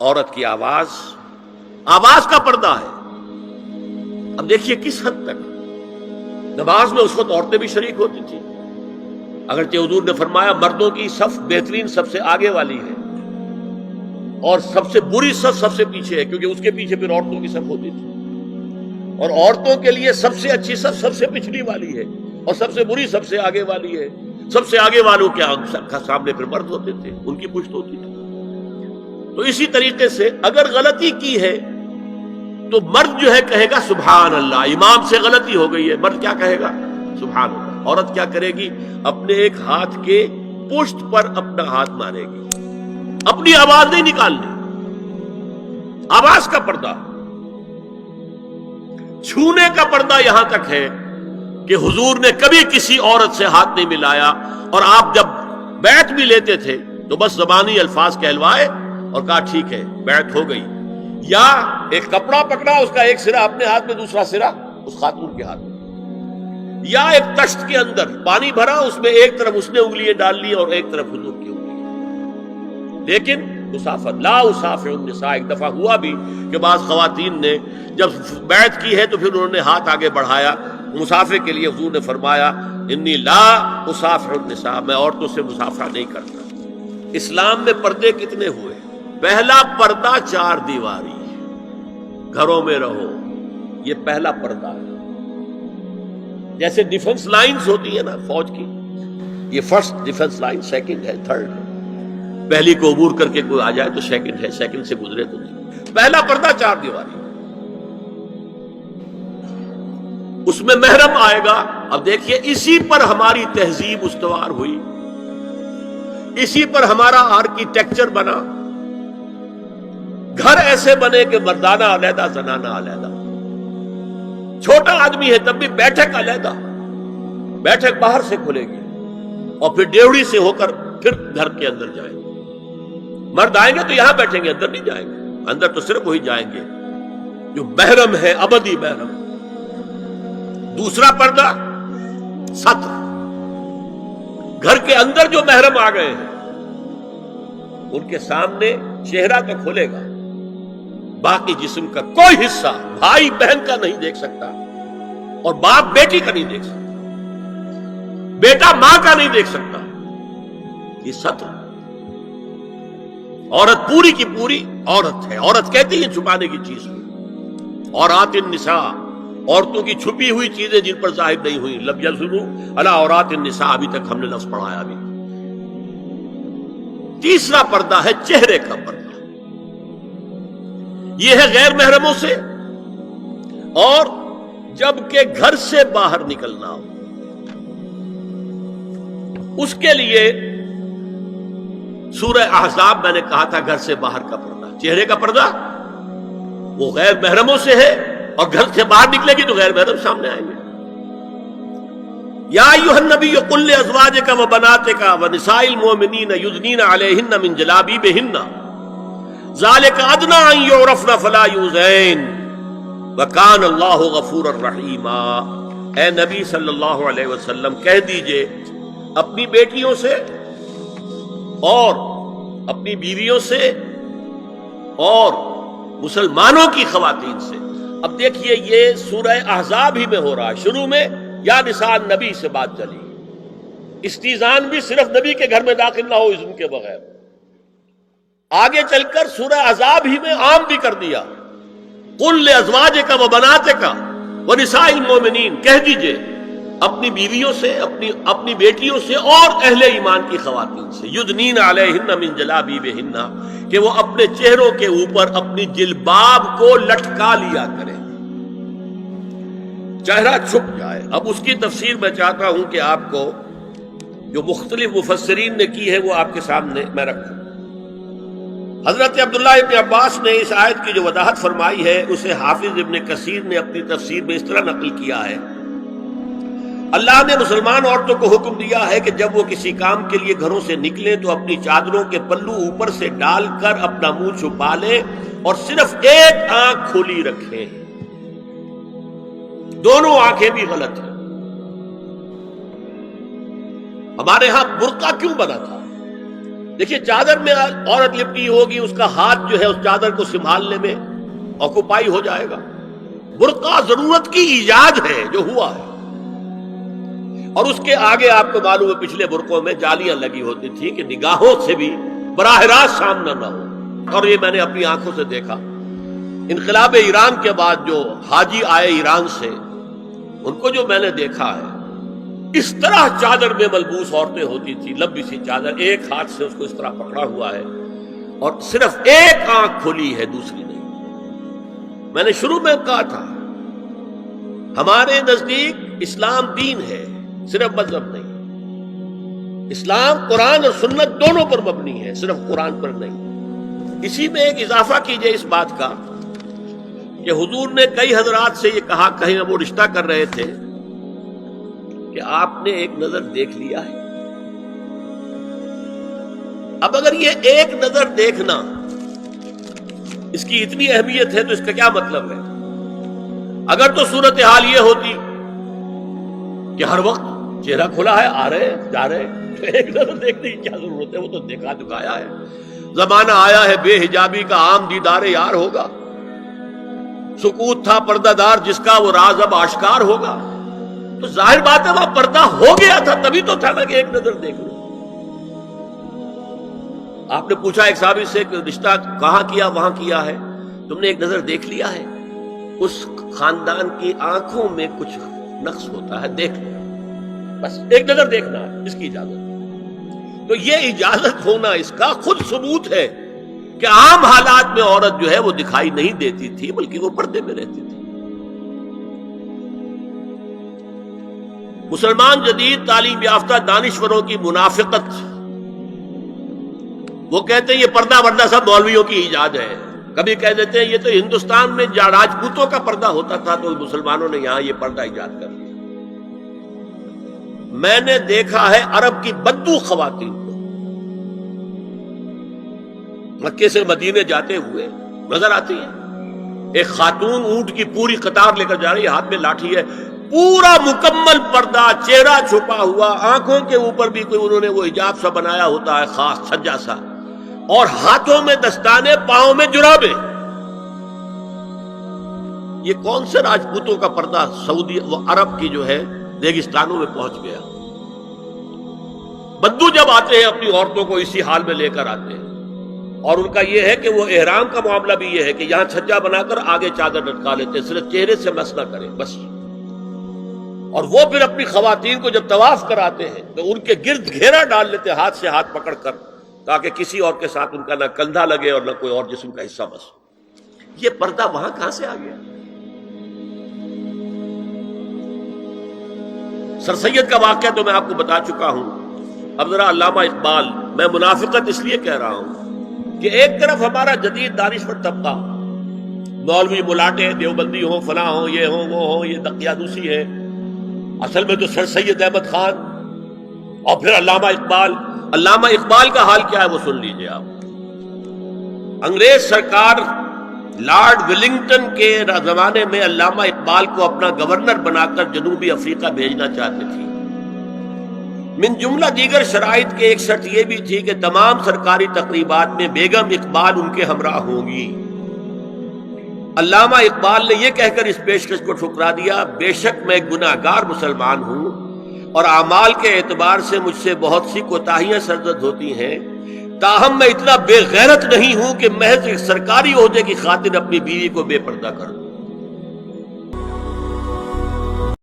عورت کی آواز کا پردہ ہے. اب دیکھیے کس حد تک نماز میں اس وقت عورتیں بھی شریک ہوتی تھی. اگرچہ حضور نے فرمایا مردوں کی صف بہترین سب سے آگے والی ہے اور سب سے بری صف سب سے پیچھے ہے، کیونکہ اس کے پیچھے پھر عورتوں کی صف ہوتی تھی. اور عورتوں کے لیے سب سے اچھی صف سب سے پچھلی والی ہے اور سب سے بری سب سے آگے والی ہے. سب سے آگے والوں کے سامنے پھر مرد ہوتے تھے، ان کی پشت ہوتی تھی. تو اسی طریقے سے اگر غلطی کی ہے تو مرد جو ہے کہے گا سبحان اللہ. امام سے غلطی ہو گئی ہے، مرد کیا کہے گا؟ سبحان اللہ. عورت کیا کرے گی؟ اپنے ایک ہاتھ کے پشت پر اپنا ہاتھ مارے گی، اپنی آواز نہیں نکالنی. آواز کا پردہ، چھونے کا پردہ یہاں تک ہے کہ حضور نے کبھی کسی عورت سے ہاتھ نہیں ملایا. اور آپ جب بیعت بھی لیتے تھے تو بس زبانی الفاظ کہلوائے اور کہا ٹھیک ہے بیعت ہو گئی. یا ایک کپڑا پکڑا، اس کا ایک سرا اپنے ہاتھ میں دوسرا سرا اس خاتون کے ہاتھ میں. یا ایک تشت کے اندر پانی بھرا، اس میں ایک طرف اس نے انگلیاں ڈال لی اور ایک طرف حضور کی انگلیاں. لیکن مسافر لا اسافر النساء، ایک دفعہ ہوا بھی کہ بعض خواتین نے جب بیعت کی ہے تو پھر انہوں نے ہاتھ آگے بڑھایا مسافر کے لیے. حضور نے فرمایا انی لا اسافر النساء، میں عورتوں سے مسافرہ نہیں کرتا. اسلام میں پردے کتنے ہوئے؟ پہلا پردہ 4 دیواری، گھروں میں رہو، یہ پہلا پردہ ہے. جیسے ڈیفنس لائنز ہوتی ہے نا فوج کی، یہ فرسٹ ڈیفنس لائن، سیکنڈ ہے، تھرڈ ہے. پہلی کو عبور کر کے کوئی آ جائے تو سیکنڈ ہے، سیکنڈ سے گزرے تو نہیں. پہلا پردہ 4 دیواری، اس میں محرم آئے گا. اب دیکھیے اسی پر ہماری تہذیب استوار ہوئی، اسی پر ہمارا آرکیٹیکچر بنا. گھر ایسے بنے کہ مردانہ علیحدہ زنانہ علیحدہ. چھوٹا آدمی ہے تب بھی بیٹھک علیحدہ، بیٹھک باہر سے کھلے گی اور پھر ڈیوڑی سے ہو کر پھر گھر کے اندر جائیں گے. مرد آئیں گے تو یہاں بیٹھیں گے، اندر نہیں جائیں گے. اندر تو صرف وہی جائیں گے جو محرم ہے، ابدی محرم. دوسرا پردہ ستر، گھر کے اندر جو محرم آ گئے ہیں ان کے سامنے چہرہ تو کھلے گا، باقی جسم کا کوئی حصہ بھائی بہن کا نہیں دیکھ سکتا اور باپ بیٹی کا نہیں دیکھ سکتا، بیٹا ماں کا نہیں دیکھ سکتا. یہ ستر. عورت پوری کی پوری عورت ہے. عورت کہتی ہے چھپانے کی چیز ہوئی. عورات النساء، عورتوں کی چھپی ہوئی چیزیں جن پر ظاہر نہیں ہوئی. لم یظہروا علی عورات النساء، ابھی تک ہم نے لفظ پڑھایا بھی. تیسرا پردہ ہے چہرے کا پردہ، یہ ہے غیر محرموں سے. اور جب کہ گھر سے باہر نکلنا ہو اس کے لیے سورہ احزاب میں نے کہا تھا گھر سے باہر کا پردہ، چہرے کا پردہ وہ غیر محرموں سے ہے، اور گھر سے باہر نکلے گی تو غیر محرم سامنے آئیں گے. یا ایھا النبی قل لازواجک وبناتک ونساء المؤمنین یدنین علیہن من جلابیبہن ذالک ادنی ان یعرفن فلا یؤذین وکان اللہ غفورا رحیما. اے نبی صلی اللہ علیہ وسلم کہہ دیجئے اپنی بیٹیوں سے اور اپنی بیویوں سے اور مسلمانوں کی خواتین سے. اب دیکھیے یہ سورہ احزاب ہی میں ہو رہا ہے. شروع میں یا نساء نبی سے بات چلی، استیزان بھی صرف نبی کے گھر میں داخل نہ ہو اذن کے بغیر. آگے چل کر سورہ احزاب ہی میں عام بھی کر دیا. قل لازواجک وبناتک ونساء المؤمنین، کہہ دیجئے اپنی بیویوں سے، اپنی بیٹیوں سے اور اہل ایمان کی خواتین سے، یدنین علیہن من جلابیبہن، کہ وہ اپنے چہروں کے اوپر اپنی جلباب کو لٹکا لیا کریں، چہرہ چھپ جائے. اب اس کی تفسیر میں چاہتا ہوں کہ آپ کو جو مختلف مفسرین نے کی ہے وہ آپ کے سامنے میں رکھوں. حضرت عبداللہ ابن عباس نے اس آیت کی جو وضاحت فرمائی ہے اسے حافظ ابن کثیر نے اپنی تفسیر میں اس طرح نقل کیا ہے. اللہ نے مسلمان عورتوں کو حکم دیا ہے کہ جب وہ کسی کام کے لیے گھروں سے نکلیں تو اپنی چادروں کے پلو اوپر سے ڈال کر اپنا منہ چھپا لیں اور صرف ایک آنکھ کھلی رکھیں. دونوں آنکھیں بھی غلط ہیں. ہمارے ہاں برقع کیوں بنا تھا؟ دیکھیے چادر میں عورت لپٹی ہوگی، اس کا ہاتھ جو ہے اس چادر کو سنبھالنے میں آکوپائی ہو جائے گا۔ برقع ضرورت کی ایجاد ہے جو ہوا ہے، اور اس کے آگے آپ کو معلوم ہے پچھلے برقعوں میں جالیاں لگی ہوتی تھی کہ نگاہوں سے بھی براہ راست سامنا نہ ہو، اور یہ میں نے اپنی آنکھوں سے دیکھا۔ انقلاب ایران کے بعد جو حاجی آئے ایران سے، ان کو جو میں نے دیکھا ہے، اس طرح چادر میں ملبوس عورتیں ہوتی تھی، لمبی سی چادر، ایک ہاتھ سے اس کو اس طرح پکڑا ہوا ہے، اور صرف ایک آنکھ کھلی ہے، دوسری نہیں۔ میں نے شروع میں کہا تھا ہمارے نزدیک اسلام دین ہے، صرف مذہب نہیں۔ اسلام قرآن اور سنت دونوں پر مبنی ہے، صرف قرآن پر نہیں۔ اسی میں ایک اضافہ کیجئے اس بات کا کہ حضور نے کئی حضرات سے یہ کہا، کہیں وہ رشتہ کر رہے تھے، کہ آپ نے ایک نظر دیکھ لیا ہے۔ اب اگر یہ ایک نظر دیکھنا اس کی اتنی اہمیت ہے تو اس کا کیا مطلب ہے؟ اگر تو صورتحال یہ ہوتی کہ ہر وقت چہرہ کھلا ہے، آ رہے جا رہے، تو ایک نظر دیکھنے کی کیا ضرورت ہے؟ وہ تو دیکھا دکھایا ہے۔ زمانہ آیا ہے بے حجابی کا، عام دیدار یار ہوگا۔ سکوت تھا پردہ دار جس کا، وہ راز اب آشکار ہوگا۔ تو ظاہر بات ہے وہاں پردہ ہو گیا تھا، تبھی تو تھا نا کہ ایک نظر دیکھ لو۔ آپ نے پوچھا ایک صحابی سے کہ رشتہ کہاں کیا؟ وہاں کیا ہے، تم نے ایک نظر دیکھ لیا ہے؟ اس خاندان کی آنکھوں میں کچھ نقص ہوتا ہے، دیکھ لو، بس ایک نظر دیکھنا ہے، اس کی اجازت۔ تو یہ اجازت ہونا اس کا خود ثبوت ہے کہ عام حالات میں عورت جو ہے وہ دکھائی نہیں دیتی تھی، بلکہ وہ پردے میں رہتی تھی۔ مسلمان جدید تعلیم یافتہ دانشوروں کی منافقت، وہ کہتے ہیں یہ پردہ وردہ سب مولویوں کی ایجاد ہے۔ کبھی کہہ دیتے ہیں یہ تو ہندوستان میں راجپوتوں کا پردہ ہوتا تھا، تو مسلمانوں نے یہاں یہ پردہ ایجاد کر دیا۔ میں نے دیکھا ہے عرب کی بدو خواتین کو مکے سے مدینے جاتے ہوئے نظر آتی ہیں۔ ایک خاتون اونٹ کی پوری قطار لے کر جا رہی ہے، ہاتھ میں لاٹھی ہے، پورا مکمل پردہ، چہرہ چھپا ہوا، آنکھوں کے اوپر بھی کوئی انہوں نے وہ حجاب سا بنایا ہوتا ہے، خاص سجا سا، اور ہاتھوں میں دستانے، پاؤں میں جرابیں۔ یہ کون سے راجپوتوں کا پردہ سعودی و عرب کی جو ہے ریگستانوں میں پہنچ گیا؟ بدو جب آتے ہیں اپنی عورتوں کو اسی حال میں لے کر آتے ہیں، اور ان کا یہ ہے کہ وہ احرام کا معاملہ بھی یہ ہے کہ یہاں چھجا بنا کر آگے چادر لٹکا لیتے، صرف چہرے سے مس نہ کریں بس۔ اور وہ پھر اپنی خواتین کو جب طواف کراتے ہیں تو ان کے گرد گھیرا ڈال لیتے ہاتھ سے ہاتھ پکڑ کر، تاکہ کسی اور کے ساتھ ان کا نہ کندھا لگے اور نہ کوئی اور جسم کا حصہ بس۔ یہ پردہ وہاں کہاں سے آ گیا؟ سر سید کا واقعہ تو میں آپ کو بتا چکا ہوں۔ اب ذرا علامہ اقبال، میں منافقت اس لیے کہہ رہا ہوں کہ ایک طرف ہمارا جدید دانشور طبقہ، مولوی ملاٹے دیوبندی ہوں، فلاں ہوں، یہ ہوں وہ ہوں، یہ دقیانوسی ہے، اصل میں تو سر سید احمد خان، اور پھر علامہ اقبال۔ علامہ اقبال کا حال کیا ہے وہ سن لیجئے آپ۔ انگریز سرکار لارڈ ولنگٹن کے زمانے میں علامہ اقبال کو اپنا گورنر بنا کر جنوبی افریقہ بھیجنا چاہتے تھی۔ من جملہ دیگر شرائط کے ایک شرط یہ بھی تھی کہ تمام سرکاری تقریبات میں بیگم اقبال ان کے ہمراہ ہوں گی۔ علامہ اقبال نے یہ کہہ کر اس پیشکش کو ٹھکرا دیا، بے شک میں گناہگار مسلمان ہوں اور اعمال کے اعتبار سے مجھ سے بہت سی کوتاہیاں سرزد ہوتی ہیں، تاہم میں اتنا بے غیرت نہیں ہوں کہ محض ایک سرکاری عہدے کی خاطر اپنی بیوی کو بے پردہ کر دوں۔